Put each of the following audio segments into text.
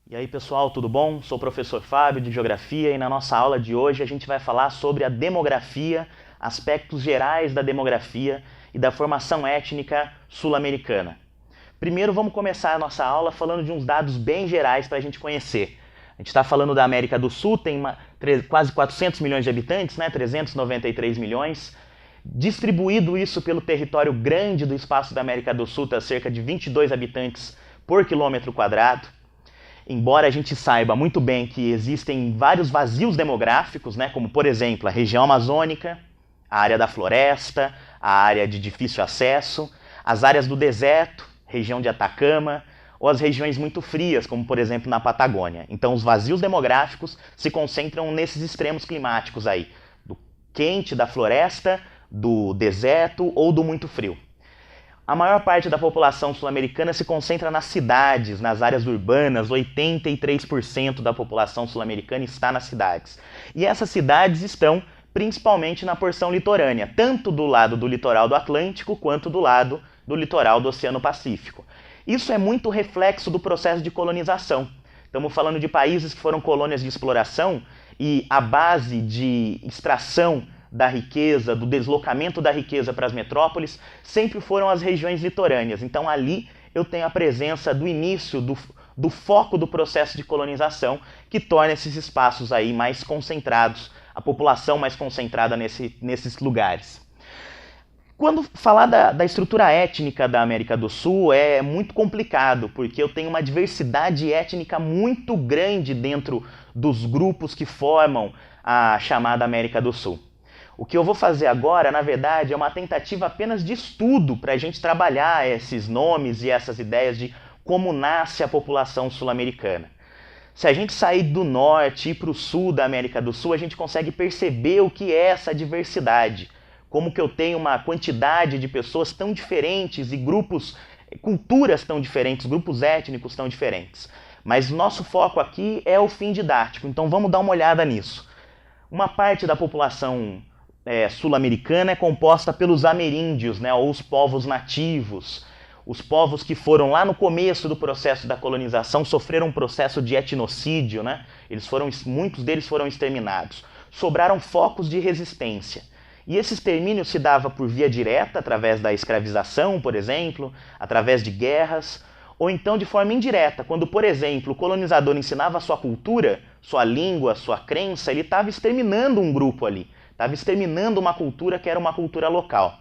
E aí pessoal, tudo bom? Sou o professor Fábio de Geografia e na nossa aula de hoje a gente vai falar sobre a demografia, aspectos gerais da demografia e da formação étnica sul-americana. Primeiro vamos começar a nossa aula falando de uns dados bem gerais para a gente conhecer. A gente está falando da América do Sul, tem quase 400 milhões de habitantes, né? 393 milhões. Distribuído isso pelo território grande do espaço da América do Sul, está cerca de 22 habitantes por quilômetro quadrado. Embora a gente saiba muito bem que existem vários vazios demográficos, né, como, por exemplo, a região amazônica, a área da floresta, a área de difícil acesso, as áreas do deserto, região de Atacama, ou as regiões muito frias, como, por exemplo, na Patagônia. Então, os vazios demográficos se concentram nesses extremos climáticos aí, do quente, da floresta, do deserto ou do muito frio. A maior parte da população sul-americana se concentra nas cidades, nas áreas urbanas. 83% da população sul-americana está nas cidades. E essas cidades estão principalmente na porção litorânea, tanto do lado do litoral do Atlântico quanto do lado do litoral do Oceano Pacífico. Isso é muito reflexo do processo de colonização. Estamos falando de países que foram colônias de exploração e a base de extração da riqueza, do deslocamento da riqueza para as metrópoles, sempre foram as regiões litorâneas. Então ali eu tenho a presença do início, do foco do processo de colonização, que torna esses espaços aí mais concentrados, a população mais concentrada nesses lugares. Quando falar da estrutura étnica da América do Sul é muito complicado, porque eu tenho uma diversidade étnica muito grande dentro dos grupos que formam a chamada América do Sul. O que eu vou fazer agora, na verdade, é uma tentativa apenas de estudo para a gente trabalhar esses nomes e essas ideias de como nasce a população sul-americana. Se a gente sair do norte e ir para o sul da América do Sul, a gente consegue perceber o que é essa diversidade. Como que eu tenho uma quantidade de pessoas tão diferentes e grupos, culturas tão diferentes, grupos étnicos tão diferentes. Mas nosso foco aqui é o fim didático, então vamos dar uma olhada nisso. Uma parte da população sul-americana é composta pelos ameríndios, né, ou os povos nativos. Os povos que foram lá no começo do processo da colonização sofreram um processo de etnocídio, né? Muitos deles foram exterminados. Sobraram focos de resistência. E esse extermínio se dava por via direta, através da escravização, por exemplo, através de guerras, ou então de forma indireta, quando, por exemplo, o colonizador ensinava a sua cultura, sua língua, sua crença, ele estava exterminando um grupo ali. Estava exterminando uma cultura que era uma cultura local.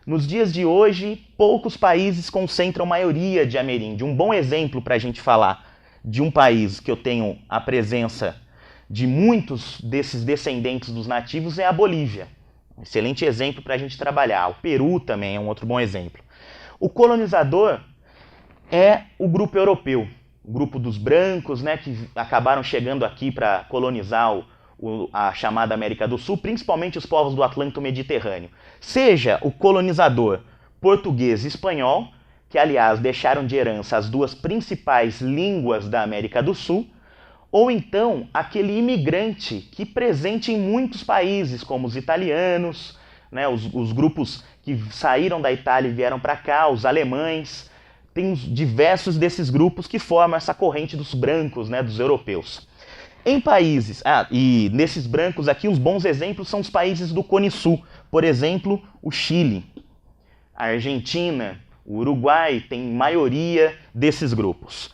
Nos dias de hoje, poucos países concentram maioria de ameríndio. Um bom exemplo para a gente falar de um país que eu tenho a presença de muitos desses descendentes dos nativos é a Bolívia. Um excelente exemplo para a gente trabalhar. O Peru também é um outro bom exemplo. O colonizador é o grupo europeu, o grupo dos brancos, né, que acabaram chegando aqui para colonizar a chamada América do Sul, principalmente os povos do Atlântico Mediterrâneo. Seja o colonizador português e espanhol, que aliás deixaram de herança as duas principais línguas da América do Sul, ou então aquele imigrante que presente em muitos países, como os italianos, né, os grupos que saíram da Itália e vieram para cá, os alemães. Tem diversos desses grupos que formam essa corrente dos brancos, né, dos europeus. Em países, e nesses brancos aqui, os bons exemplos são os países do Cone Sul. Por exemplo, o Chile, a Argentina, o Uruguai, tem maioria desses grupos.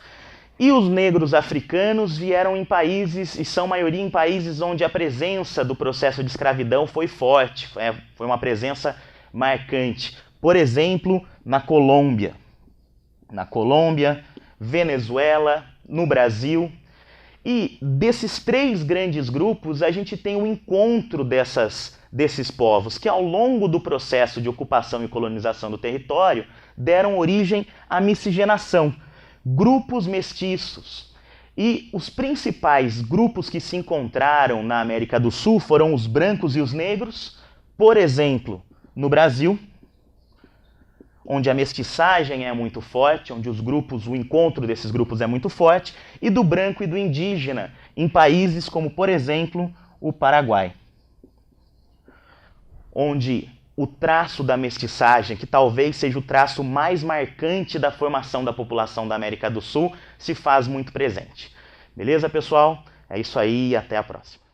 E os negros africanos vieram em países, e são maioria em países onde a presença do processo de escravidão foi forte, foi uma presença marcante. Por exemplo, na Colômbia, Venezuela, no Brasil. E desses três grandes grupos, a gente tem o encontro desses povos, que ao longo do processo de ocupação e colonização do território, deram origem à miscigenação, grupos mestiços. E os principais grupos que se encontraram na América do Sul foram os brancos e os negros, por exemplo, no Brasil, onde a mestiçagem é muito forte, onde o encontro desses grupos é muito forte, e do branco e do indígena, em países como, por exemplo, o Paraguai, onde o traço da mestiçagem, que talvez seja o traço mais marcante da formação da população da América do Sul, se faz muito presente. Beleza, pessoal? É isso aí e até a próxima.